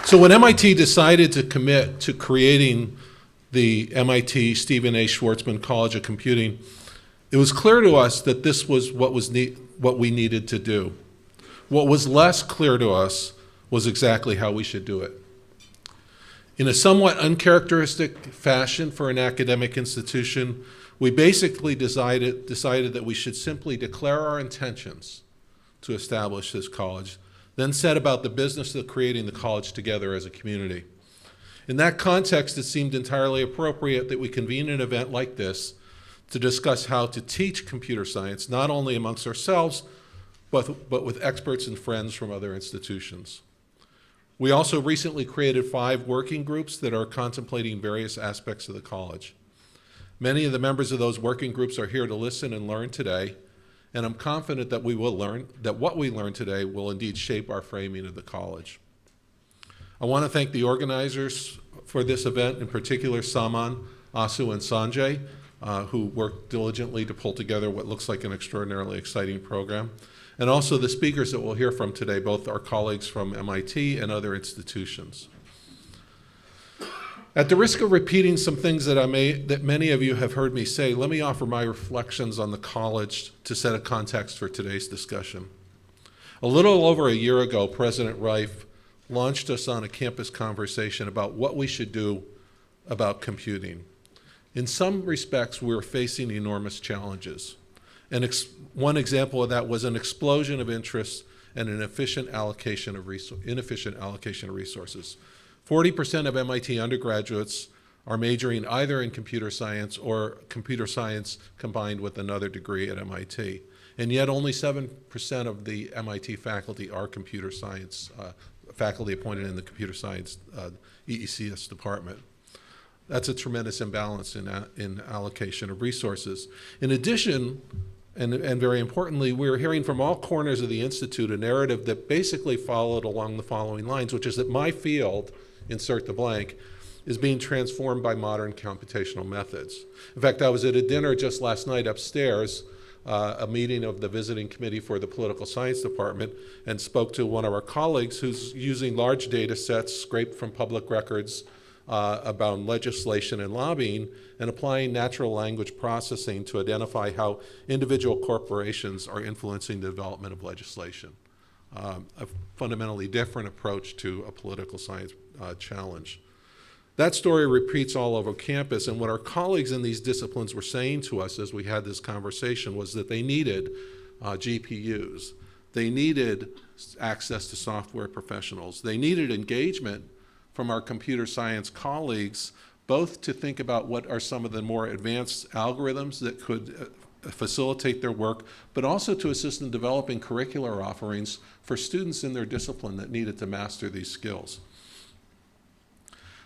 So when MIT decided to commit to creating the MIT Stephen A. Schwarzman College of Computing, it was clear to us that this was what we needed to do. What was less clear to us was exactly how we should do it. In a somewhat uncharacteristic fashion for an academic institution, we basically decided that we should simply declare our intentions to establish this college, then set about the business of creating the college together as a community. In that context, it seemed entirely appropriate that we convene an event like this to discuss how to teach computer science, not only amongst ourselves, but with experts and friends from other institutions. We also recently created 5 working groups that are contemplating various aspects of the college. Many of the members of those working groups are here to listen and learn today, and I'm confident that what we learn today will indeed shape our framing of the college. I want to thank the organizers for this event, in particular Saman, Asu, and Sanjay, who worked diligently to pull together what looks like an extraordinarily exciting program. And also the speakers that we'll hear from today, both our colleagues from MIT and other institutions. At the risk of repeating some things that many of you have heard me say, let me offer my reflections on the college to set a context for today's discussion. A little over a year ago, President Reif launched us on a campus conversation about what we should do about computing. In some respects, we're facing enormous challenges. And one example of that was an explosion of interest and an inefficient allocation of resources. 40% of MIT undergraduates are majoring either in computer science or computer science combined with another degree at MIT. And yet only 7% of the MIT faculty are computer science, faculty appointed in the computer science EECS department. That's a tremendous imbalance in allocation of resources. In addition, and very importantly, we're hearing from all corners of the Institute a narrative that basically followed along the following lines, which is that my field, insert the blank, is being transformed by modern computational methods. In fact, I was at a dinner just last night upstairs, a meeting of the visiting committee for the political science department, and spoke to one of our colleagues who's using large data sets scraped from public records about legislation and lobbying, and applying natural language processing to identify how individual corporations are influencing the development of legislation. A fundamentally different approach to a political science challenge. That story repeats all over campus, and what our colleagues in these disciplines were saying to us as we had this conversation was that they needed GPUs. They needed access to software professionals. They needed engagement from our computer science colleagues, both to think about what are some of the more advanced algorithms that could facilitate their work, but also to assist in developing curricular offerings for students in their discipline that needed to master these skills.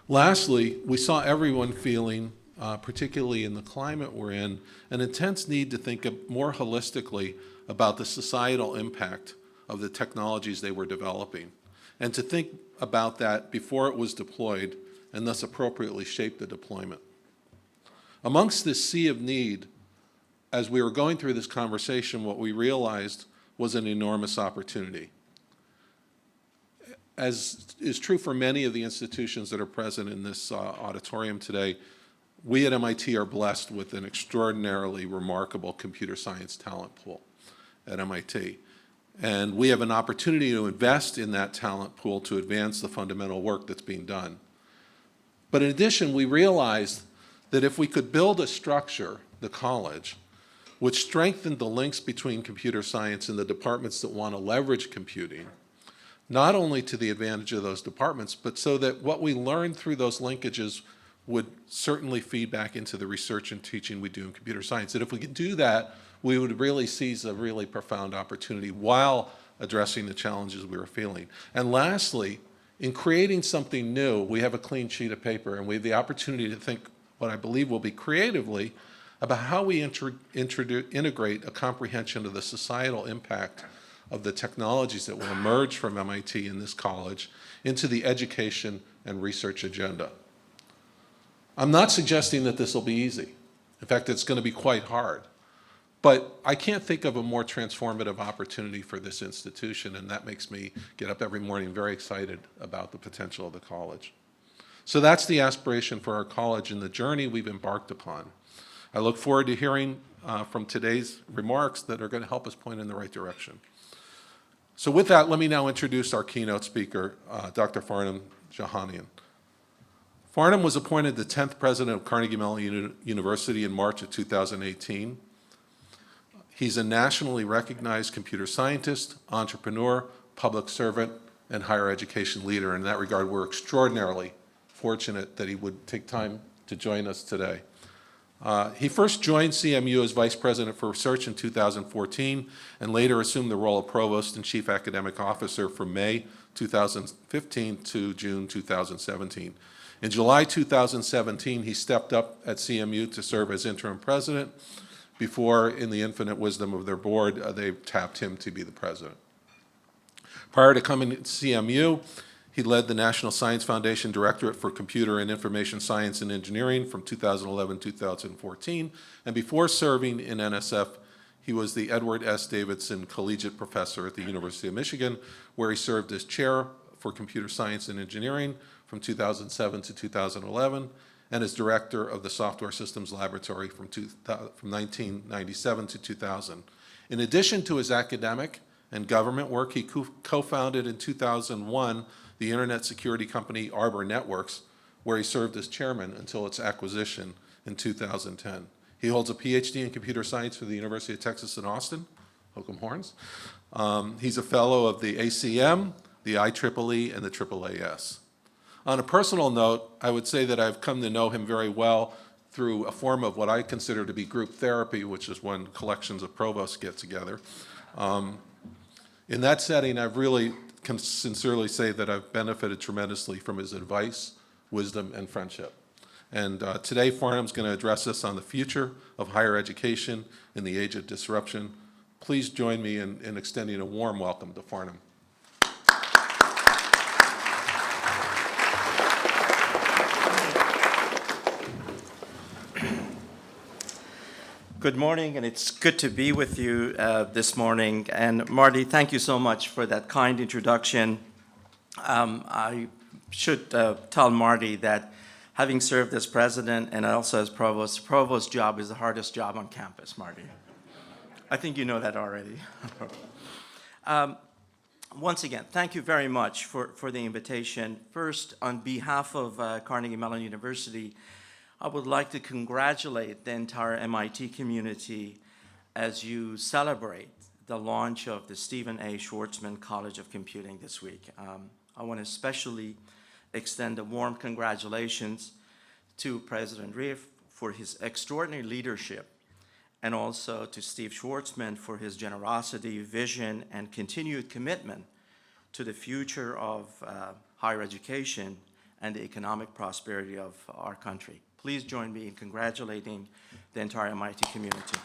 Lastly, we saw everyone feeling, particularly in the climate we're in, an intense need to think more holistically about the societal impact of the technologies they were developing, and to think about that before it was deployed, and thus appropriately shape the deployment. Amongst this sea of need, as we were going through this conversation, what we realized was an enormous opportunity. As is true for many of the institutions that are present in this auditorium today, we at MIT are blessed with an extraordinarily remarkable computer science talent pool at MIT. And we have an opportunity to invest in that talent pool to advance the fundamental work that's being done. But in addition, we realized that if we could build a structure, the college, which strengthened the links between computer science and the departments that want to leverage computing, not only to the advantage of those departments, but so that what we learn through those linkages would certainly feed back into the research and teaching we do in computer science. And if we could do that, we would really seize a really profound opportunity while addressing the challenges we were feeling. And lastly, in creating something new, we have a clean sheet of paper, and we have the opportunity to think what I believe will be creatively about how we integrate a comprehension of the societal impact of the technologies that will emerge from MIT in this college into the education and research agenda. I'm not suggesting that this will be easy. In fact, it's going to be quite hard. But I can't think of a more transformative opportunity for this institution, and that makes me get up every morning very excited about the potential of the college. So that's the aspiration for our college and the journey we've embarked upon. I look forward to hearing from today's remarks that are going to help us point in the right direction. So with that, let me now introduce our keynote speaker, Dr. Farnam Jahanian. Farnam was appointed the 10th president of Carnegie Mellon University in March of 2018. He's a nationally recognized computer scientist, entrepreneur, public servant, and higher education leader. In that regard, we're extraordinarily fortunate that he would take time to join us today. He first joined CMU as Vice President for Research in 2014 and later assumed the role of Provost and Chief Academic Officer from May 2015 to June 2017. In July 2017, he stepped up at CMU to serve as interim president before, in the infinite wisdom of their board, they tapped him to be the president. Prior to coming to CMU, he led the National Science Foundation Directorate for Computer and Information Science and Engineering from 2011-2014, and before serving in NSF, he was the Edward S. Davidson Collegiate Professor at the University of Michigan, where he served as Chair for Computer Science and Engineering from 2007 to 2011, and as Director of the Software Systems Laboratory from 1997 to 2000. In addition to his academic and government work, he co-founded in 2001 the internet security company Arbor Networks, where he served as chairman until its acquisition in 2010. He holds a PhD in computer science from the University of Texas in Austin, Hook'em Horns. He's a fellow of the ACM, the IEEE, and the AAAS. On a personal note, I would say that I've come to know him very well through a form of what I consider to be group therapy, which is when collections of provosts get together. In that setting, I really can sincerely say that I've benefited tremendously from his advice, wisdom, and friendship. And today, Farnam's going to address us on the future of higher education in the age of disruption. Please join me in extending a warm welcome to Farnam. Good morning, and it's good to be with you this morning. And Marty, thank you so much for that kind introduction. I should tell Marty that having served as president and also as provost job is the hardest job on campus, Marty. I think you know that already. Once again, thank you very much for the invitation. First, on behalf of Carnegie Mellon University, I would like to congratulate the entire MIT community as you celebrate the launch of the Stephen A. Schwarzman College of Computing this week. I want to especially extend a warm congratulations to President Riff for his extraordinary leadership, and also to Steve Schwarzman for his generosity, vision, and continued commitment to the future of higher education and the economic prosperity of our country. Please join me in congratulating the entire MIT community.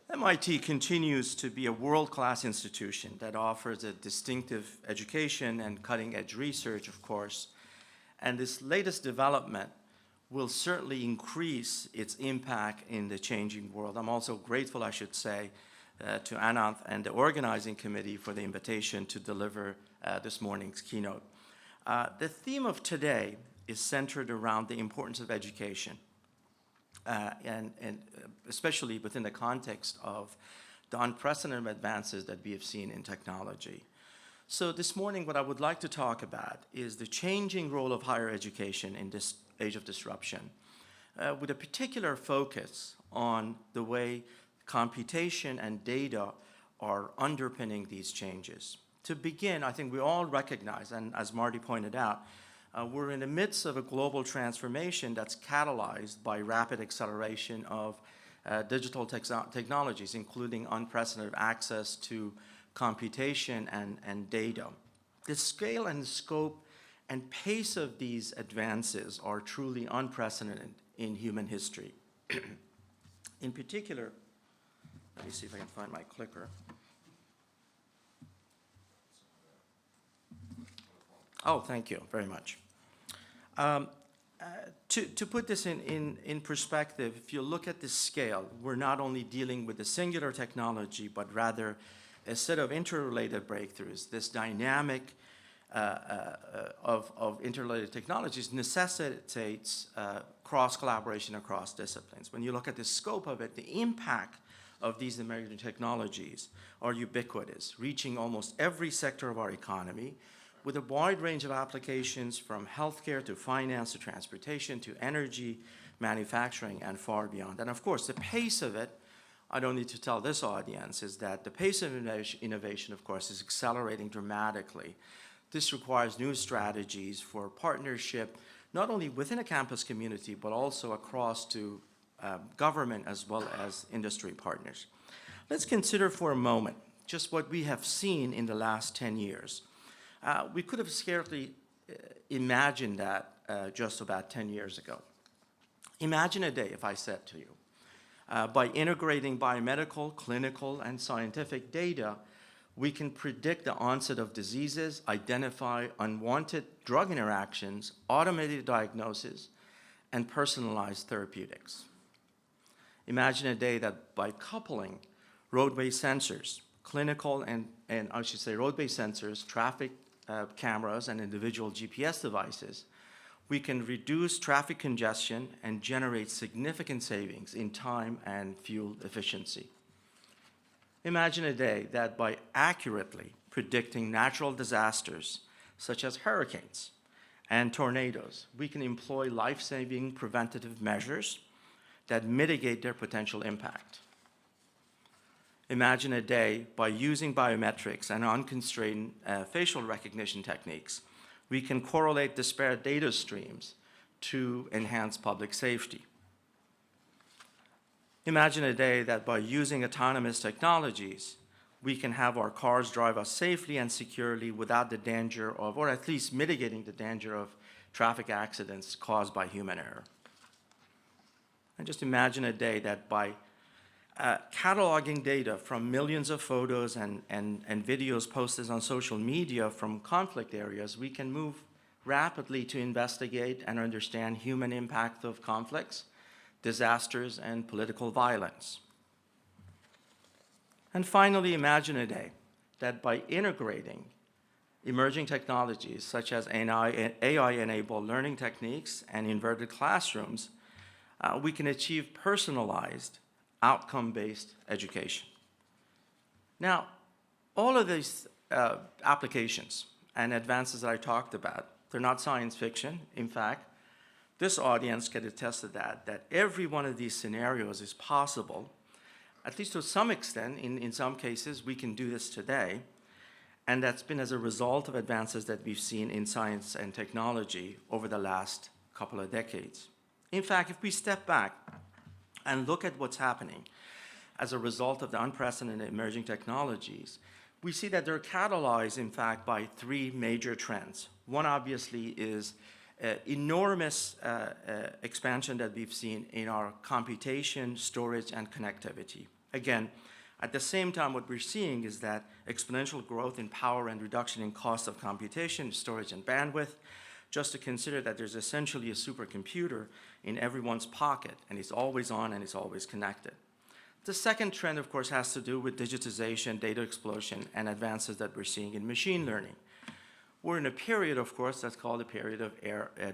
MIT continues to be a world-class institution that offers a distinctive education and cutting-edge research, of course, and this latest development will certainly increase its impact in the changing world. I'm also grateful, I should say, to Ananth and the organizing committee for the invitation to deliver this morning's keynote. The theme of today is centered around the importance of education, and especially within the context of the unprecedented advances that we have seen in technology. So this morning, what I would like to talk about is the changing role of higher education in this age of disruption, with a particular focus on the way computation and data are underpinning these changes. To begin, I think we all recognize, and as Marty pointed out, we're in the midst of a global transformation that's catalyzed by rapid acceleration of digital technologies, including unprecedented access to computation and data. The scale and scope and pace of these advances are truly unprecedented in human history. In particular, let me see if I can find my clicker. Oh, thank you very much. To put this in perspective, if you look at the scale, we're not only dealing with a singular technology, but rather a set of interrelated breakthroughs. This dynamic of interrelated technologies necessitates cross-collaboration across disciplines. When you look at the scope of it, the impact of these emerging technologies are ubiquitous, reaching almost every sector of our economy, with a wide range of applications from healthcare to finance to transportation to energy, manufacturing, and far beyond. And of course, the pace of it, I don't need to tell this audience, is that the pace of innovation, of course, is accelerating dramatically. This requires new strategies for partnership, not only within a campus community, but also across to government as well as industry partners. Let's consider for a moment just what we have seen in the last 10 years. We could have scarcely imagined that just about 10 years ago. Imagine a day, if I said to you, by integrating biomedical, clinical, and scientific data, we can predict the onset of diseases, identify unwanted drug interactions, automated diagnosis, and personalized therapeutics. Imagine a day that by coupling roadway sensors, clinical and I should say roadway sensors, traffic cameras, and individual GPS devices, we can reduce traffic congestion and generate significant savings in time and fuel efficiency. Imagine a day that by accurately predicting natural disasters such as hurricanes and tornadoes, we can employ life-saving preventative measures that mitigate their potential impact. Imagine a day by using biometrics and unconstrained facial recognition techniques, we can correlate disparate data streams to enhance public safety. Imagine a day that by using autonomous technologies, we can have our cars drive us safely and securely without the danger of, or at least mitigating the danger of, traffic accidents caused by human error. And just imagine a day that by cataloging data from millions of photos and videos posted on social media from conflict areas, we can move rapidly to investigate and understand human impact of conflicts, disasters, and political violence. And finally, imagine a day that by integrating emerging technologies such as AI-enabled learning techniques and inverted classrooms, we can achieve personalized, outcome-based education. Now, all of these applications and advances that I talked about, they're not science fiction. In fact, this audience can attest to that every one of these scenarios is possible, at least to some extent. In some cases, we can do this today, and that's been as a result of advances that we've seen in science and technology over the last couple of decades. In fact, if we step back and look at what's happening as a result of the unprecedented emerging technologies, we see that they're catalyzed, in fact, by three major trends. One, obviously, is enormous expansion that we've seen in our computation, storage, and connectivity. Again, at the same time, what we're seeing is that exponential growth in power and reduction in cost of computation, storage, and bandwidth. Just to consider that there's essentially a supercomputer in everyone's pocket, and it's always on and it's always connected. The second trend, of course, has to do with digitization, data explosion, and advances that we're seeing in machine learning. We're in a period, of course, that's called a period of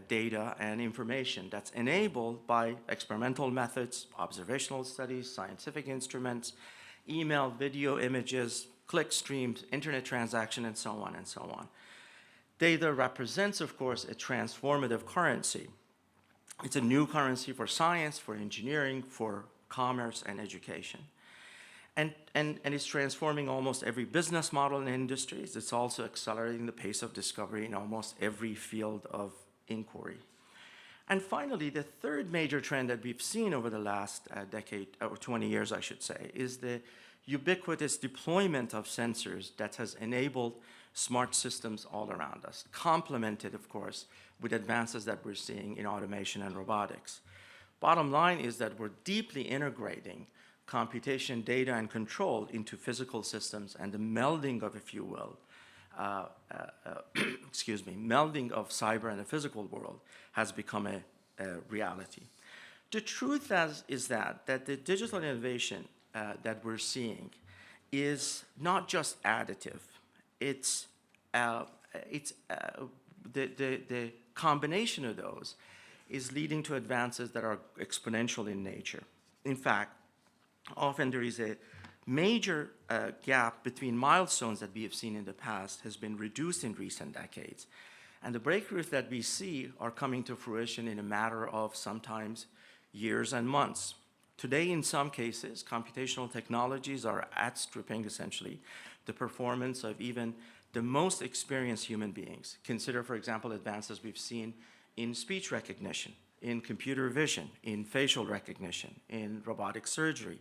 data and information that's enabled by experimental methods, observational studies, scientific instruments, email, video, images, click streams, internet transaction, and so on and so on. Data represents, of course, a transformative currency. It's a new currency for science, for engineering, for commerce, and education. And it's transforming almost every business model in industries. It's also accelerating the pace of discovery in almost every field of inquiry. And finally, the third major trend that we've seen over the last decade, or 20 years, I should say, is the ubiquitous deployment of sensors that has enabled smart systems all around us, complemented, of course, with advances that we're seeing in automation and robotics. Bottom line is that we're deeply integrating computation, data, and control into physical systems, and the melding of, if you will, melding of cyber and the physical world has become a reality. The truth is that the digital innovation that we're seeing is not just additive. It's the combination of those is leading to advances that are exponential in nature. In fact, often there is a major gap between milestones that we have seen in the past has been reduced in recent decades. And the breakthroughs that we see are coming to fruition in a matter of sometimes years and months. Today, in some cases, computational technologies are outstripping, essentially, the performance of even the most experienced human beings. Consider, for example, advances we've seen in speech recognition, in computer vision, in facial recognition, in robotic surgery.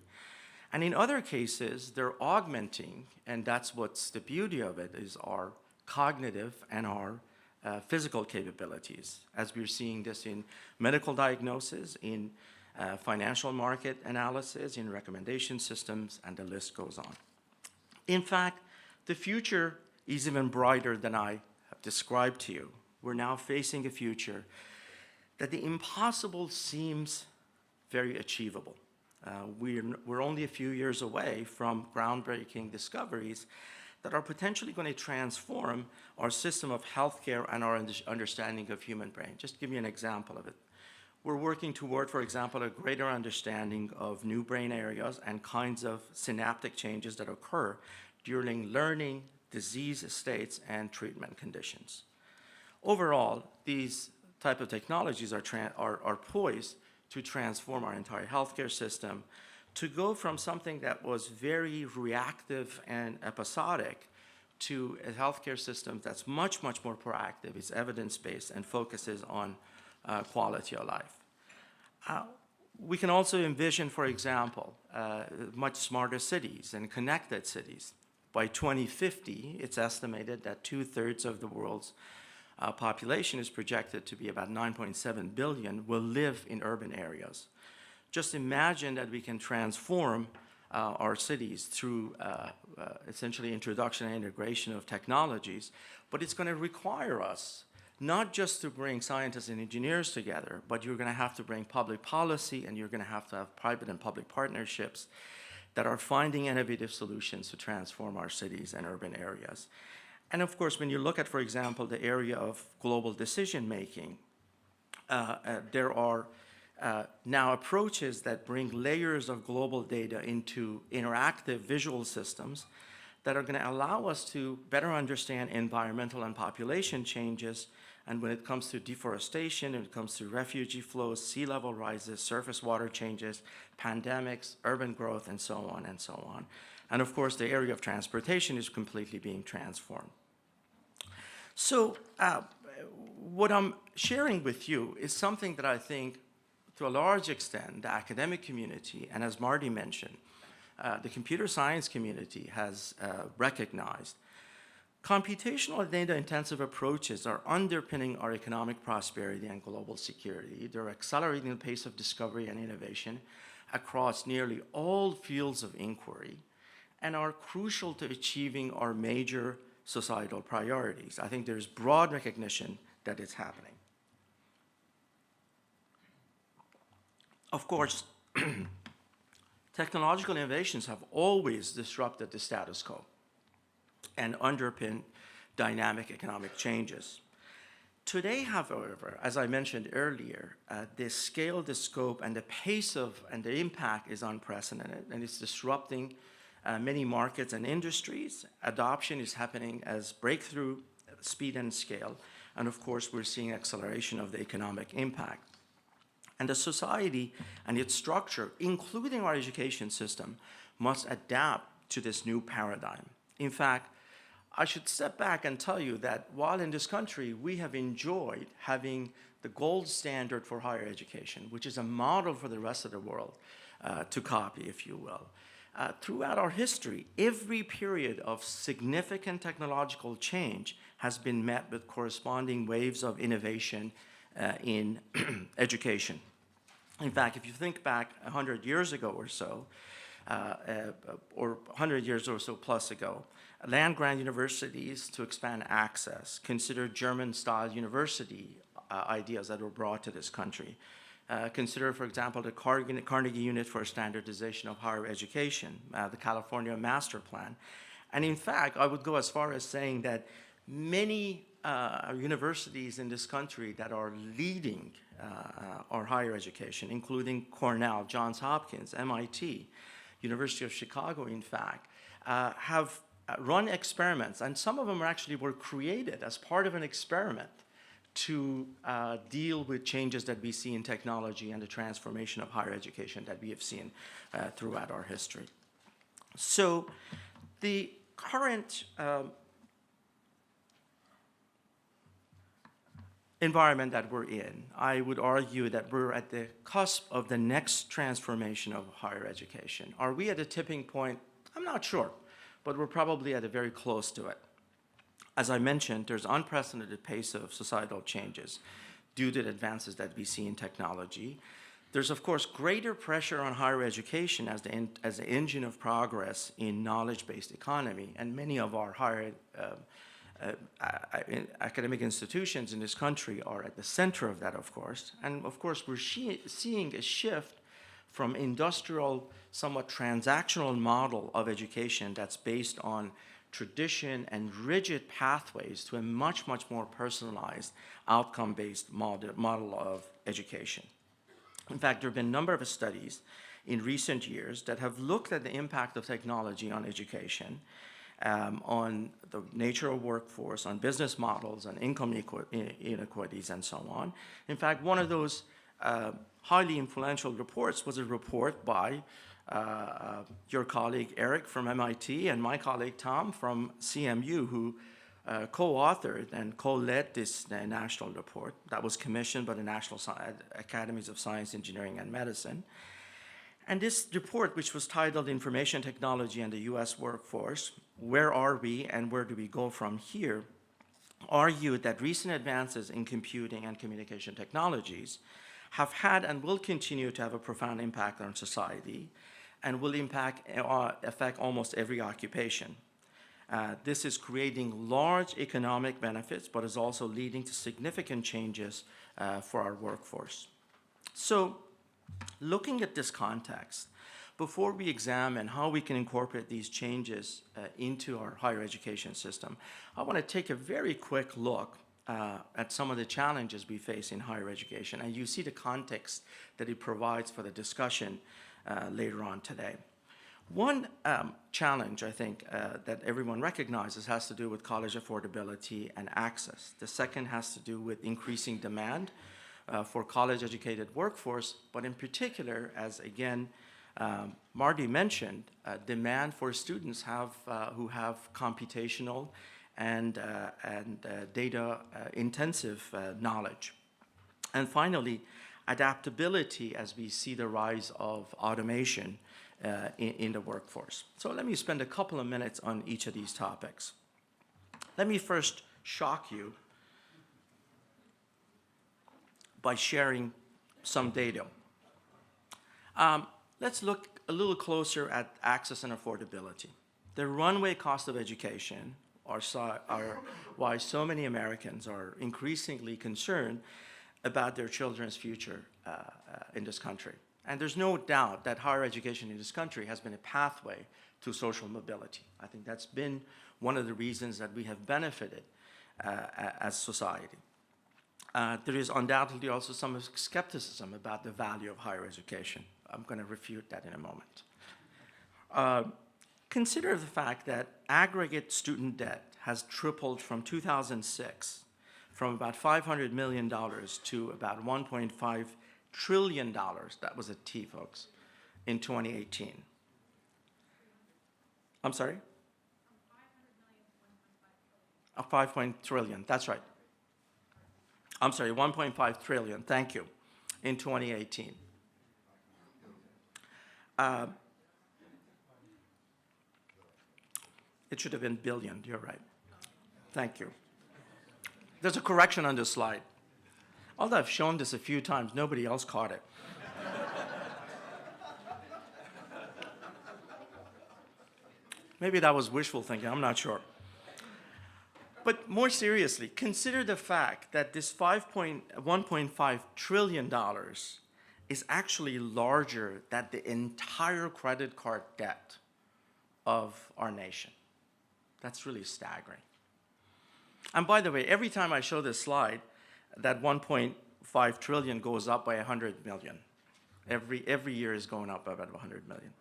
And in other cases, they're augmenting, and that's what's the beauty of it, is our cognitive and our physical capabilities, as we're seeing this in medical diagnosis, in financial market analysis, in recommendation systems, and the list goes on. In fact, the future is even brighter than I have described to you. We're now facing a future that the impossible seems very achievable. We're only a few years away from groundbreaking discoveries that are potentially going to transform our system of healthcare and our understanding of human brain. Just to give you an example of it. We're working toward, for example, a greater understanding of new brain areas and kinds of synaptic changes that occur during learning, disease states, and treatment conditions. Overall, these type of technologies are poised to transform our entire healthcare system, to go from something that was very reactive and episodic to a healthcare system that's much, much more proactive, is evidence-based, and focuses on quality of life. We can also envision, for example, much smarter cities and connected cities. By 2050, it's estimated that 2/3 of the world's population is projected to be about 9.7 billion will live in urban areas. Just imagine that we can transform our cities through essentially introduction and integration of technologies, but it's going to require us not just to bring scientists and engineers together, but you're going to have to bring public policy, and you're going to have private and public partnerships that are finding innovative solutions to transform our cities and urban areas. And of course, when you look at, for example, the area of global decision-making, there are now approaches that bring layers of global data into interactive visual systems that are going to allow us to better understand environmental and population changes. And when it comes to deforestation, when it comes to refugee flows, sea level rises, surface water changes, pandemics, urban growth, and so on and so on. And of course, the area of transportation is completely being transformed. So what I'm sharing with you is something that I think, to a large extent, the academic community, and as Marty mentioned, the computer science community has recognized. Computational and data-intensive approaches are underpinning our economic prosperity and global security. They're accelerating the pace of discovery and innovation across nearly all fields of inquiry, and are crucial to achieving our major societal priorities. I think there's broad recognition that it's happening. Of course, technological innovations have always disrupted the status quo and underpin dynamic economic changes. Today, however, as I mentioned earlier, the scale, the scope, and the pace of and the impact is unprecedented, and it's disrupting many markets and industries. Adoption is happening as breakthrough speed and scale, and of course, we're seeing acceleration of the economic impact. And the society and its structure, including our education system, must adapt to this new paradigm. In fact, I should step back and tell you that while in this country we have enjoyed having the gold standard for higher education, which is a model for the rest of the world to copy, if you will, throughout our history, every period of significant technological change has been met with corresponding waves of innovation in education. In fact, if you think back 100 years ago or so, or 100 years or so plus ago, land-grant universities to expand access, consider German-style university ideas that were brought to this country. Consider, for example, the Carnegie Unit for Standardization of Higher Education, the California Master Plan. And in fact, I would go as far as saying that many universities in this country that are leading our higher education, including Cornell, Johns Hopkins, MIT, University of Chicago, in fact, have run experiments, and some of them actually were created as part of an experiment to deal with changes that we see in technology and the transformation of higher education that we have seen throughout our history. So the current environment that we're in, I would argue that we're at the cusp of the next transformation of higher education. Are we at a tipping point? I'm not sure, but we're probably at a very close to it. As I mentioned, there's unprecedented pace of societal changes due to the advances that we see in technology. There's, of course, greater pressure on higher education as the engine of progress in knowledge-based economy, and many of our higher academic institutions in this country are at the center of that, of course. And of course, we're seeing a shift from industrial, somewhat transactional model of education that's based on tradition and rigid pathways to a much, much more personalized, outcome-based model of education. In fact, there have been a number of studies in recent years that have looked at the impact of technology on education, on the nature of workforce, on business models, on income inequalities, and so on. In fact, one of those highly influential reports was a report by your colleague Eric from MIT and my colleague Tom from CMU, who co-authored and co-led this national report that was commissioned by the National Academies of Science, Engineering, and Medicine. And this report, which was titled Information Technology and the U.S. Workforce, Where Are We and Where Do We Go From Here, argued that recent advances in computing and communication technologies have had and will continue to have a profound impact on society and will affect almost every occupation. This is creating large economic benefits, but is also leading to significant changes for our workforce. So, looking at this context, before we examine how we can incorporate these changes into our higher education system, I want to take a very quick look at some of the challenges we face in higher education, and you see the context that it provides for the discussion later on today. One challenge, I think, that everyone recognizes has to do with college affordability and access. The second has to do with increasing demand for college-educated workforce, but in particular, as again, Marty mentioned, demand for students who have computational and data-intensive knowledge. And finally, adaptability as we see the rise of automation in the workforce. So let me spend a couple of minutes on each of these topics. Let me first shock you by sharing some data. Let's look a little closer at access and affordability. The runaway cost of education are why so many Americans are increasingly concerned about their children's future in this country. And there's no doubt that higher education in this country has been a pathway to social mobility. I think that's been one of the reasons that we have benefited as society. There is undoubtedly also some skepticism about the value of higher education. I'm going to refute that in a moment. Consider the fact that aggregate student debt has tripled from 2006, from about $500 million to about $1.5 trillion, that was a T, folks, in 2018. I'm sorry? 5 trillion, that's right. I'm sorry, 1.5 trillion, thank you, in 2018. It should have been billion, you're right. Thank you. There's a correction on this slide. Although I've shown this a few times, nobody else caught it. Maybe that was wishful thinking, I'm not sure. But more seriously, consider the fact that this $1.5 trillion is actually larger than the entire credit card debt of our nation. That's really staggering. And by the way, every time I show this slide, that 1.5 trillion goes up by 100 million. Every year is going up by about 100 million.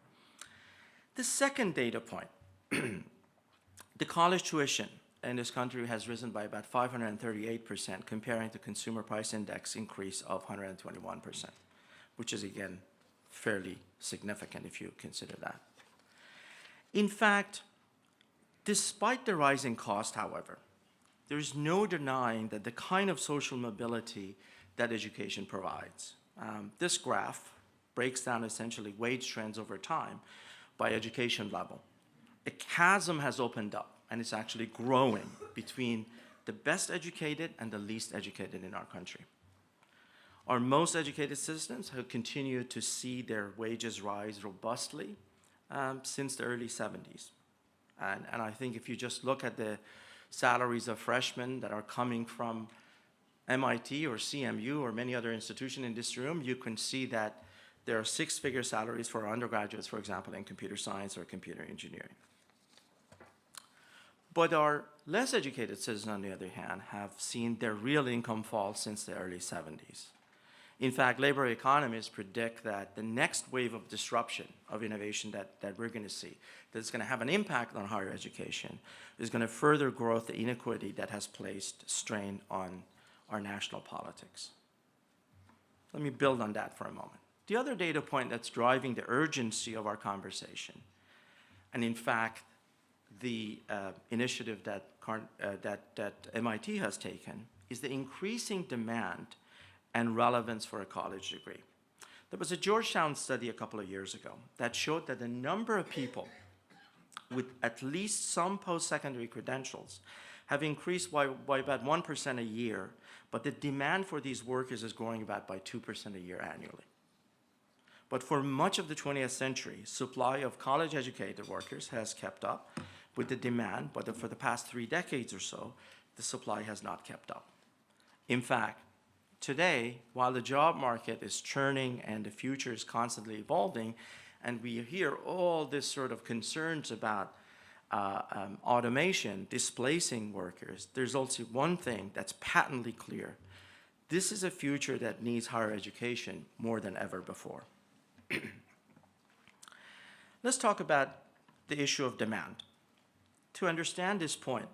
The second data point, the college tuition in this country has risen by about 538%, comparing to consumer price index increase of 121%, which is, again, fairly significant if you consider that. In fact, despite the rising cost, however, there's no denying that the kind of social mobility that education provides. This graph breaks down essentially wage trends over time by education level. A chasm has opened up, and it's actually growing between the best educated and the least educated in our country. Our most educated citizens have continued to see their wages rise robustly since the early 70s. And I think if you just look at the salaries of freshmen that are coming from MIT or CMU or many other institutions in this room, you can see that there are six-figure salaries for undergraduates, for example, in computer science or computer engineering. But our less educated citizens, on the other hand, have seen their real income fall since the early 70s. In fact, labor economists predict that the next wave of disruption of innovation that we're going to see, that's going to have an impact on higher education, is going to further grow the inequity that has placed strain on our national politics. Let me build on that for a moment. The other data point that's driving the urgency of our conversation, and in fact, the initiative that MIT has taken, is the increasing demand and relevance for a college degree. There was a Georgetown study a couple of years ago that showed that the number of people with at least some post-secondary credentials have increased by about 1% a year, but the demand for these workers is growing about by 2% a year annually. But for much of the 20th century, supply of college-educated workers has kept up with the demand, but for the past 3 decades or so, the supply has not kept up. In fact, today, while the job market is churning and the future is constantly evolving, and we hear all this sort of concerns about automation displacing workers, there's also one thing that's patently clear. This is a future that needs higher education more than ever before. Let's talk about the issue of demand. To understand this point,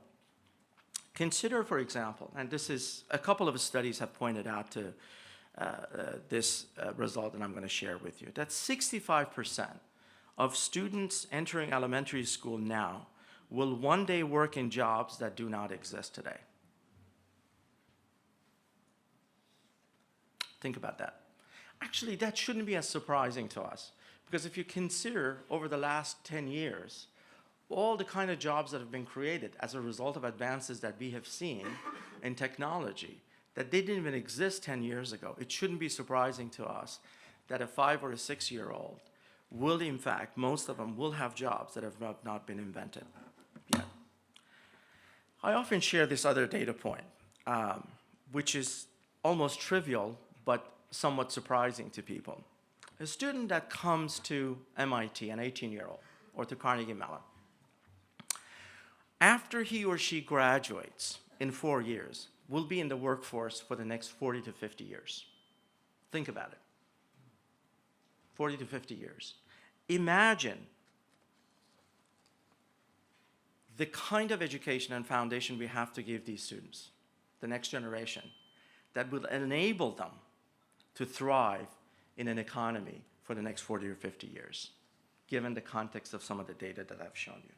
consider, for example, and this is a couple of studies have pointed out to this result that I'm going to share with you, that 65% of students entering elementary school now will one day work in jobs that do not exist today. Think about that. Actually, that shouldn't be as surprising to us, because if you consider over the last 10 years, all the kind of jobs that have been created as a result of advances that we have seen in technology that they didn't even exist 10 years ago, it shouldn't be surprising to us that a 5 or a 6-year-old will, in fact, most of them will have jobs that have not been invented yet. I often share this other data point, which is almost trivial, but somewhat surprising to people. A student that comes to MIT, an 18-year-old, or to Carnegie Mellon, after he or she graduates in 4 years, will be in the workforce for the next 40 to 50 years. Think about it. 40 to 50 years. Imagine the kind of education and foundation we have to give these students, the next generation, that will enable them to thrive in an economy for the next 40 or 50 years, given the context of some of the data that I've shown you.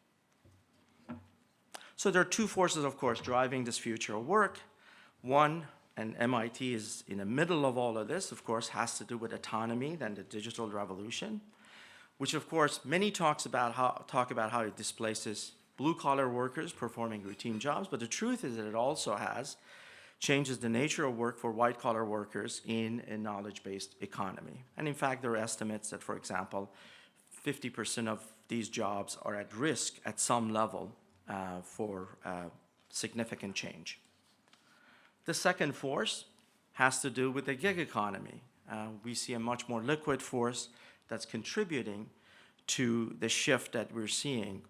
So there are two forces, of course, driving this future of work. One, and MIT is in the middle of all of this, of course, has to do with autonomy and the digital revolution, which, of course, many talk about how it displaces blue-collar workers performing routine jobs, but the truth is that it also changes the nature of work for white-collar workers in a knowledge-based economy. And in fact, there are estimates that, for example, 50% of these jobs are at risk at some level for significant change. The second force has to do with the gig economy. We see a much more liquid force that's contributing to the shift that we're seeing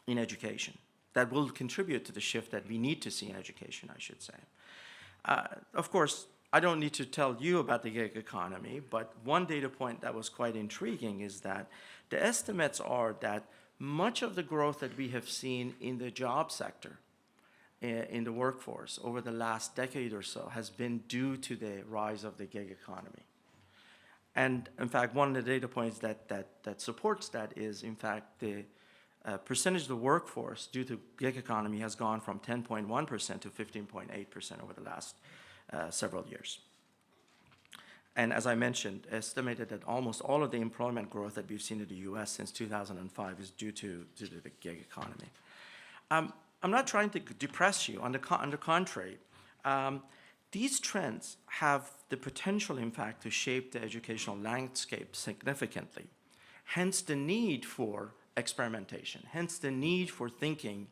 in education, that will contribute to the shift that we need to see in education, I should say. Of course, I don't need to tell you about the gig economy, but one data point that was quite intriguing is that the estimates are that much of the growth that we have seen in the job sector, in the workforce over the last decade or so, has been due to the rise of the gig economy. And in fact, one of the data points that supports that is, in fact, the percentage of the workforce due to gig economy has gone from 10.1% to 15.8% over the last several years. And as I mentioned, estimated that almost all of the employment growth that we've seen in the US since 2005 is due to the gig economy. I'm not trying to depress you. On the contrary, these trends have the potential, in fact, to shape the educational landscape significantly. Hence the need for experimentation, hence the need for thinking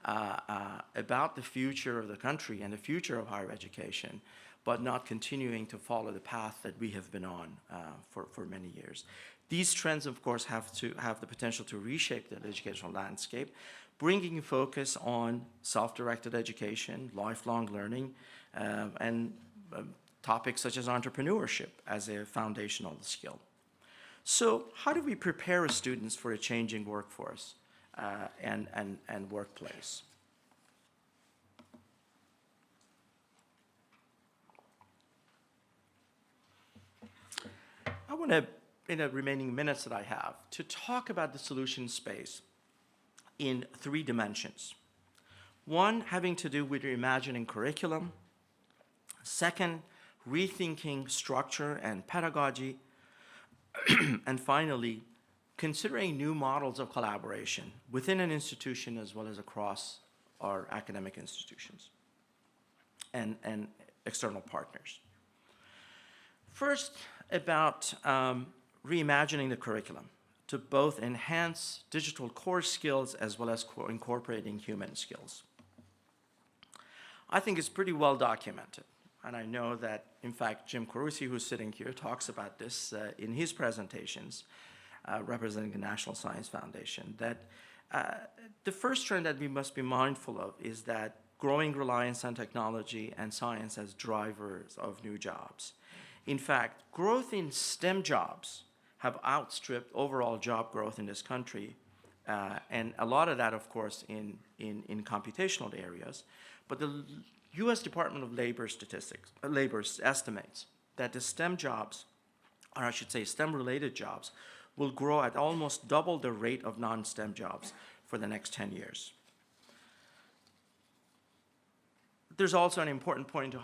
about the future of the country and the future of higher education, but not continuing to follow the path that we have been on for many years. These trends, of course, have the potential to reshape the educational landscape, bringing focus on self-directed education, lifelong learning, and topics such as entrepreneurship as a foundational skill. So how do we prepare students for a changing workforce and workplace? I want to, in the remaining minutes that I have, to talk about the solution space in 3 dimensions. One, having to do with reimagining curriculum. Second, rethinking structure and pedagogy. And finally, considering new models of collaboration within an institution as well as across our academic institutions and external partners. First, about reimagining the curriculum to both enhance digital core skills as well as incorporating human skills. I think it's pretty well documented. And I know that, in fact, Jim Carusi, who's sitting here, talks about this in his presentations, representing the National Science Foundation, that the first trend that we must be mindful of is that growing reliance on technology and science as drivers of new jobs. In fact, growth in STEM jobs have outstripped overall job growth in this country, and a lot of that, of course, in computational areas. But the U.S. Department of Labor estimates that the STEM jobs, or I should say STEM-related jobs, will grow at almost double the rate of non-STEM jobs for the next 10 years. There's also an important point to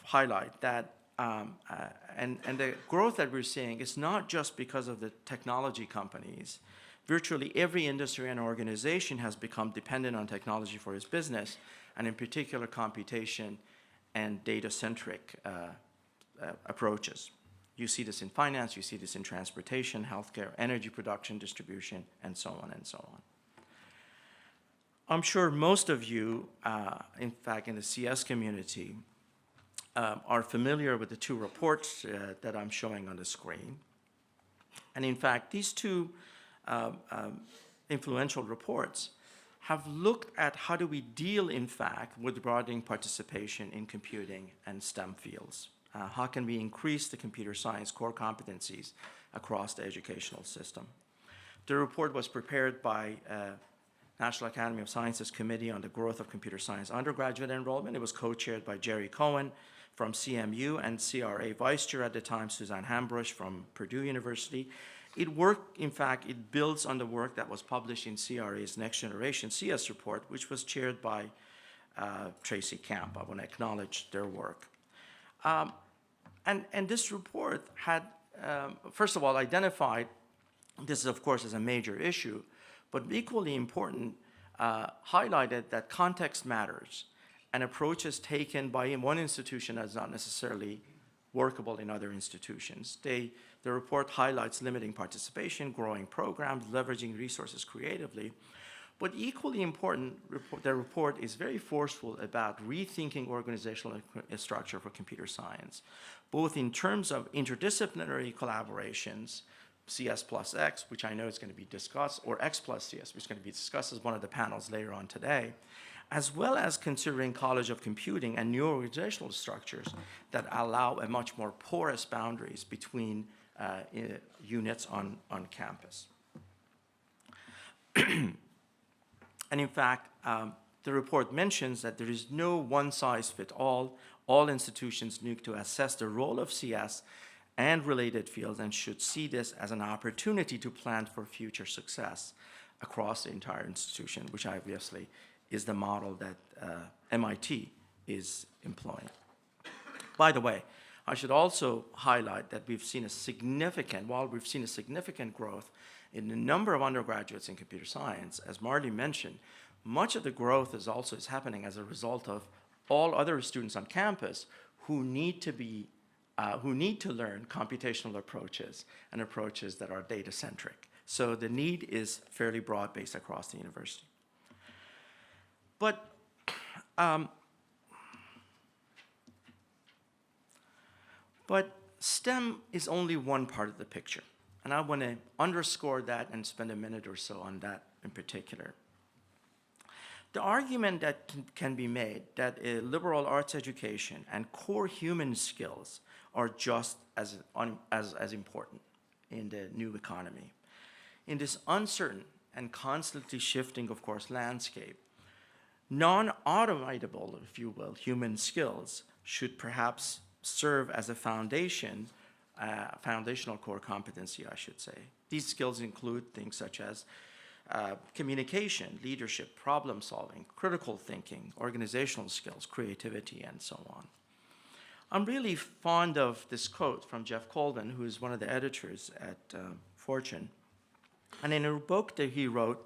highlight that, and the growth that we're seeing is not just because of the technology companies. Virtually every industry and organization has become dependent on technology for its business, and in particular computation and data-centric approaches. You see this in finance, you see this in transportation, healthcare, energy production, distribution, and so on and so on. I'm sure most of you, in fact, in the CS community, are familiar with the 2 reports that I'm showing on the screen. And in fact, these 2 influential reports have looked at how do we deal, in fact, with broadening participation in computing and STEM fields. How can we increase the computer science core competencies across the educational system? The report was prepared by National Academy of Sciences Committee on the Growth of Computer Science Undergraduate Enrollment. It was co-chaired by Jerry Cohen from CMU and CRA Vice Chair at the time, Suzanne Hambrush from Purdue University. It worked, in fact, it builds on the work that was published in CRA's Next Generation CS report, which was chaired by Tracy Camp. I want to acknowledge their work. And this report had, first of all, identified this, of course, as a major issue, but equally important, highlighted that context matters, and approaches taken by one institution is not necessarily workable in other institutions. The report highlights limiting participation, growing programs, leveraging resources creatively. But equally important, the report is very forceful about rethinking organizational structure for computer science, both in terms of interdisciplinary collaborations, CS plus X, which I know is going to be discussed, or X plus CS, which is going to be discussed as one of the panels later on today, as well as considering College of Computing and new organizational structures that allow a much more porous boundaries between units on campus. And in fact, the report mentions that there is no one-size-fits-all. All institutions need to assess the role of CS and related fields and should see this as an opportunity to plan for future success across the entire institution, which obviously is the model that MIT is employing. By the way, I should also highlight that we've seen a significant growth in the number of undergraduates in computer science, as Marty mentioned, much of the growth is happening as a result of all other students on campus who need to learn computational approaches and approaches that are data-centric. So the need is fairly broad-based across the university. But STEM is only one part of the picture. And I want to underscore that and spend a minute or so on that in particular. The argument that can be made that a liberal arts education and core human skills are just as important in the new economy. In this uncertain and constantly shifting, of course, landscape, non-automatable, if you will, human skills should perhaps serve as a foundational core competency, I should say. These skills include things such as communication, leadership, problem solving, critical thinking, organizational skills, creativity, and so on. I'm really fond of this quote from Jeff Colvin, who is one of the editors at Fortune. And in a book that he wrote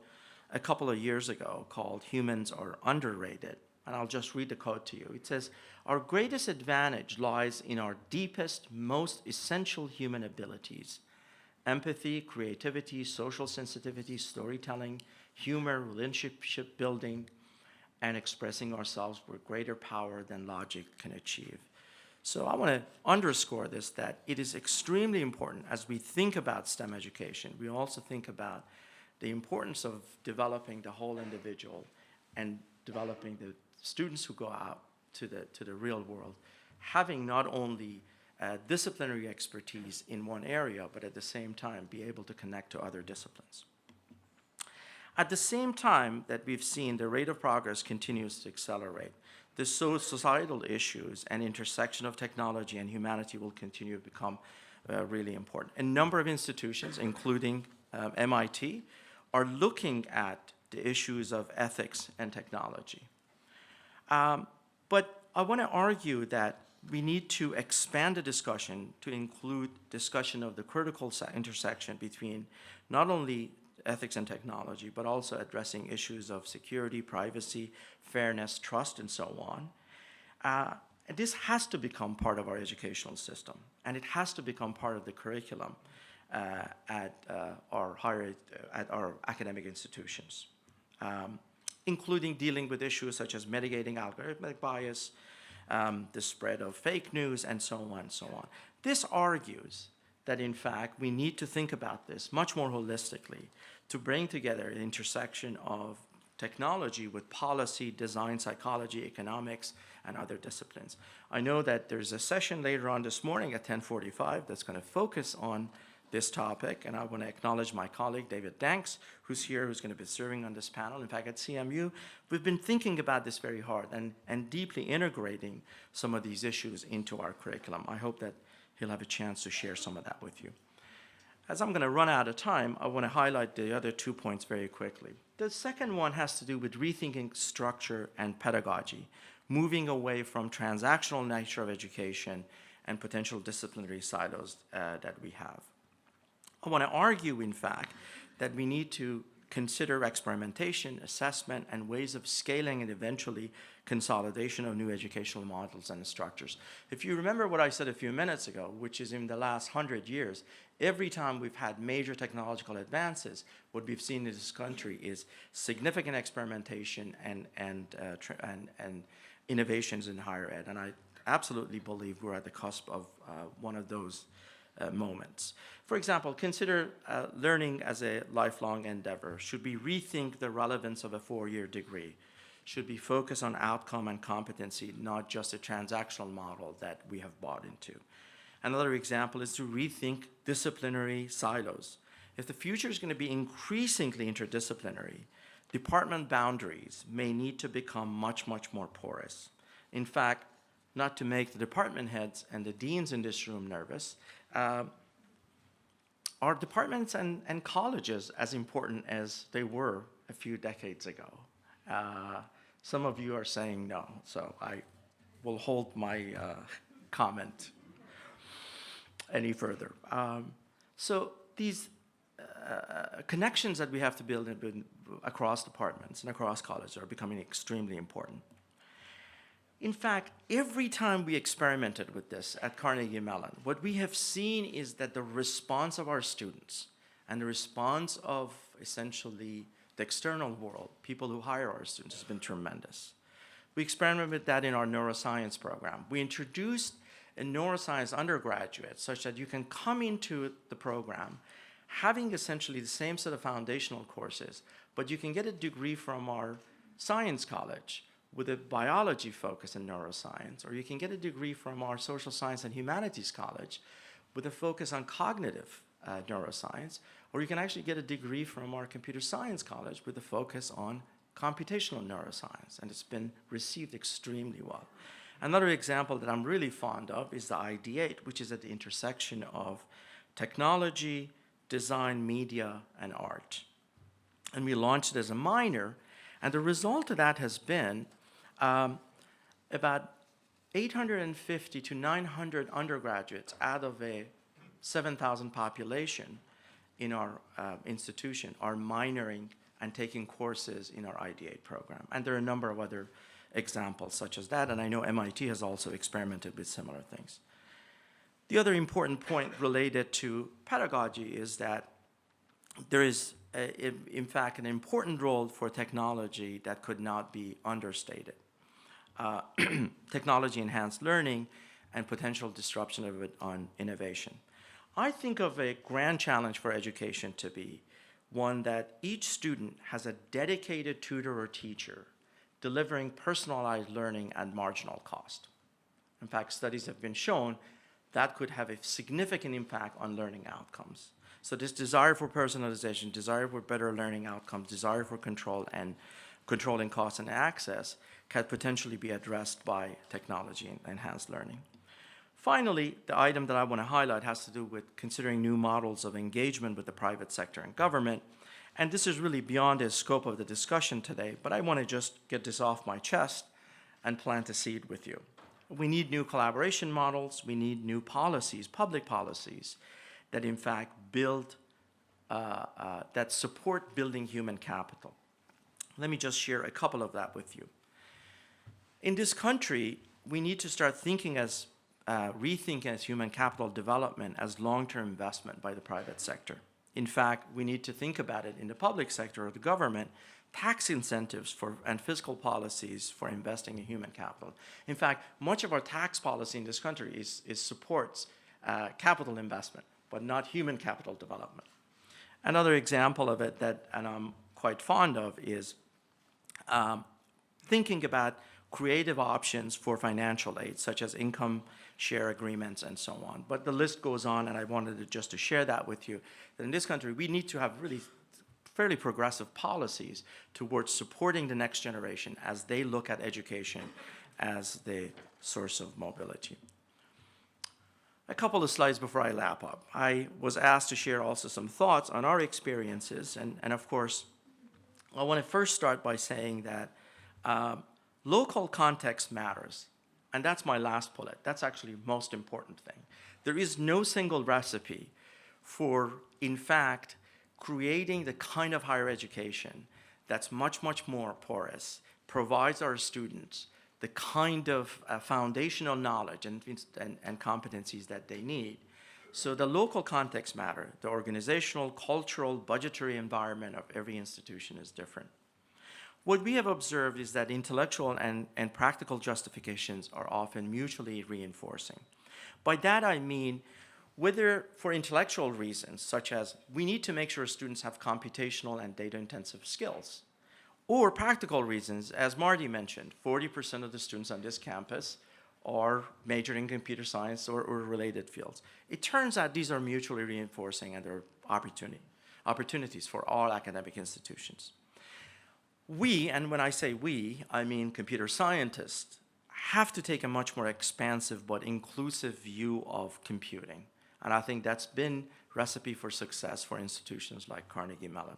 a couple of years ago called Humans Are Underrated, and I'll just read the quote to you. It says, "Our greatest advantage lies in our deepest, most essential human abilities: empathy, creativity, social sensitivity, storytelling, humor, relationship building, and expressing ourselves with greater power than logic can achieve." So I want to underscore this, that it is extremely important as we think about STEM education. We also think about the importance of developing the whole individual and developing the students who go out to the real world, having not only disciplinary expertise in one area, but at the same time be able to connect to other disciplines. At the same time that we've seen the rate of progress continues to accelerate, the societal issues and intersection of technology and humanity will continue to become really important. A number of institutions, including MIT, are looking at the issues of ethics and technology. But I want to argue that we need to expand the discussion to include discussion of the critical intersection between not only ethics and technology, but also addressing issues of security, privacy, fairness, trust, and so on. This has to become part of our educational system, and it has to become part of the curriculum at our academic institutions, including dealing with issues such as mitigating algorithmic bias, the spread of fake news, and so on and so on. This argues that, in fact, we need to think about this much more holistically to bring together the intersection of technology with policy, design, psychology, economics, and other disciplines. I know that there's a session later on this morning at 10:45 that's going to focus on this topic, and I want to acknowledge my colleague, David Danks, who's here, who's going to be serving on this panel. In fact, at CMU, we've been thinking about this very hard and deeply integrating some of these issues into our curriculum. I hope that he'll have a chance to share some of that with you. As I'm going to run out of time, I want to highlight the other 2 points very quickly. The second one has to do with rethinking structure and pedagogy, moving away from transactional nature of education and potential disciplinary silos that we have. I want to argue, in fact, that we need to consider experimentation, assessment, and ways of scaling and eventually consolidation of new educational models and structures. If you remember what I said a few minutes ago, which is in the last 100 years, every time we've had major technological advances, what we've seen in this country is significant experimentation and innovations in higher ed. And I absolutely believe we're at the cusp of one of those moments. For example, consider learning as a lifelong endeavor. Should we rethink the relevance of a 4-year degree? Should we focus on outcome and competency, not just a transactional model that we have bought into? Another example is to rethink disciplinary silos. If the future is going to be increasingly interdisciplinary, department boundaries may need to become much, much more porous. In fact, not to make the department heads and the deans in this room nervous, are departments and colleges as important as they were a few decades ago? Some of you are saying no, so I will hold my comment any further. So these connections that we have to build across departments and across colleges are becoming extremely important. In fact, every time we experimented with this at Carnegie Mellon, what we have seen is that the response of our students and the response of essentially the external world, people who hire our students, has been tremendous. We experimented with that in our neuroscience program. We introduced a neuroscience undergraduate such that you can come into the program having essentially the same set of foundational courses, but you can get a degree from our science college with a biology focus in neuroscience, or you can get a degree from our social science and humanities college with a focus on cognitive neuroscience, or you can actually get a degree from our computer science college with a focus on computational neuroscience, and it's been received extremely well. Another example that I'm really fond of is the ID8, which is at the intersection of technology, design, media, and art. And we launched it as a minor, and the result of that has been about 850 to 900 undergraduates out of a 7,000 population in our institution are minoring and taking courses in our ID8 program. And there are a number of other examples such as that, and I know MIT has also experimented with similar things. The other important point related to pedagogy is that there is, in fact, an important role for technology that could not be understated. Technology-enhanced learning and potential disruption of it on innovation. I think of a grand challenge for education to be one that each student has a dedicated tutor or teacher delivering personalized learning at marginal cost. In fact, studies have been shown that could have a significant impact on learning outcomes. So this desire for personalization, desire for better learning outcomes, desire for control and controlling costs and access can potentially be addressed by technology and enhanced learning. Finally, the item that I want to highlight has to do with considering new models of engagement with the private sector and government. And this is really beyond the scope of the discussion today, but I want to just get this off my chest and plant a seed with you. We need new collaboration models. We need new policies, public policies, that in fact build, that support building human capital. Let me just share a couple of that with you. In this country, we need to start thinking as, rethinking as human capital development as long-term investment by the private sector. In fact, we need to think about it in the public sector or the government, tax incentives for, and fiscal policies for investing in human capital. In fact, much of our tax policy in this country supports capital investment, but not human capital development. Another example of it that, and I'm quite fond of, is thinking about creative options for financial aid, such as income share agreements and so on. But the list goes on, and I wanted just to share that with you, that in this country, we need to have really fairly progressive policies towards supporting the next generation as they look at education as the source of mobility. A couple of slides before I wrap up. I was asked to share also some thoughts on our experiences, and of course, I want to first start by saying that local context matters, and that's my last bullet. That's actually the most important thing. There is no single recipe for, in fact, creating the kind of higher education that's much, much more porous, provides our students the kind of foundational knowledge and competencies that they need. So the local context matter, the organizational, cultural, budgetary environment of every institution is different. What we have observed is that intellectual and practical justifications are often mutually reinforcing. By that I mean, whether for intellectual reasons, such as we need to make sure students have computational and data-intensive skills, or practical reasons, as Marty mentioned, 40% of the students on this campus are majoring in computer science or related fields. It turns out these are mutually reinforcing and they're opportunities for all academic institutions. We, and when I say we, I mean computer scientists, have to take a much more expansive but inclusive view of computing. And I think that's been recipe for success for institutions like Carnegie Mellon.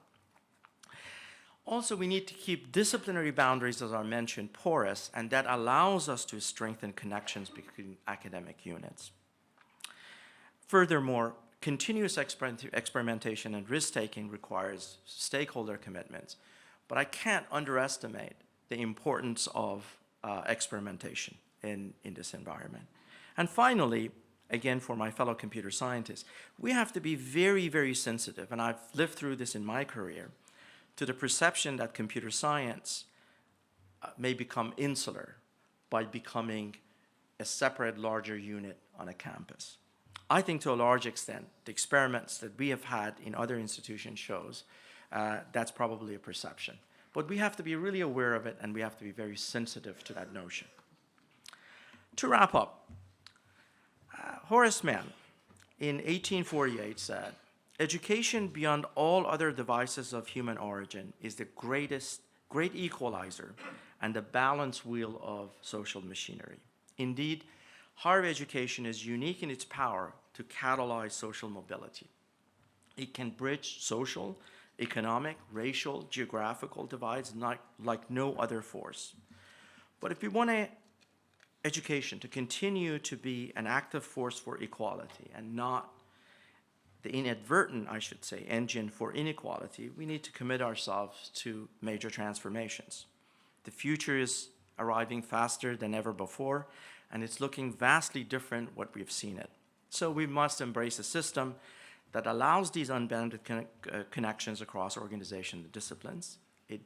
Also, we need to keep disciplinary boundaries, as I mentioned, porous, and that allows us to strengthen connections between academic units. Furthermore, continuous experimentation and risk-taking requires stakeholder commitments, but I can't underestimate the importance of experimentation in this environment. And finally, again, for my fellow computer scientists, we have to be very, very sensitive, and I've lived through this in my career, to the perception that computer science may become insular by becoming a separate, larger unit on a campus. I think to a large extent, the experiments that we have had in other institutions shows that's probably a perception. But we have to be really aware of it, and we have to be very sensitive to that notion. To wrap up, Horace Mann in 1848 said, "Education beyond all other devices of human origin is the great equalizer and the balance wheel of social machinery. Indeed, higher education is unique in its power to catalyze social mobility. It can bridge social, economic, racial, geographical divides like no other force. But if we want education to continue to be an active force for equality and not the inadvertent, I should say, engine for inequality, we need to commit ourselves to major transformations. The future is arriving faster than ever before, and it's looking vastly different what we've seen it. So we must embrace a system that allows these unbounded connections across organizations and disciplines. It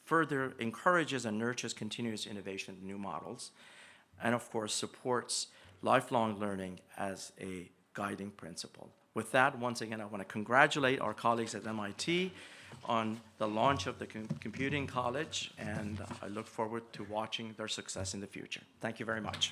further encourages and nurtures continuous innovation and new models, and of course supports lifelong learning as a guiding principle. With that, once again, I want to congratulate our colleagues at MIT on the launch of the Computing College, and I look forward to watching their success in the future. Thank you very much.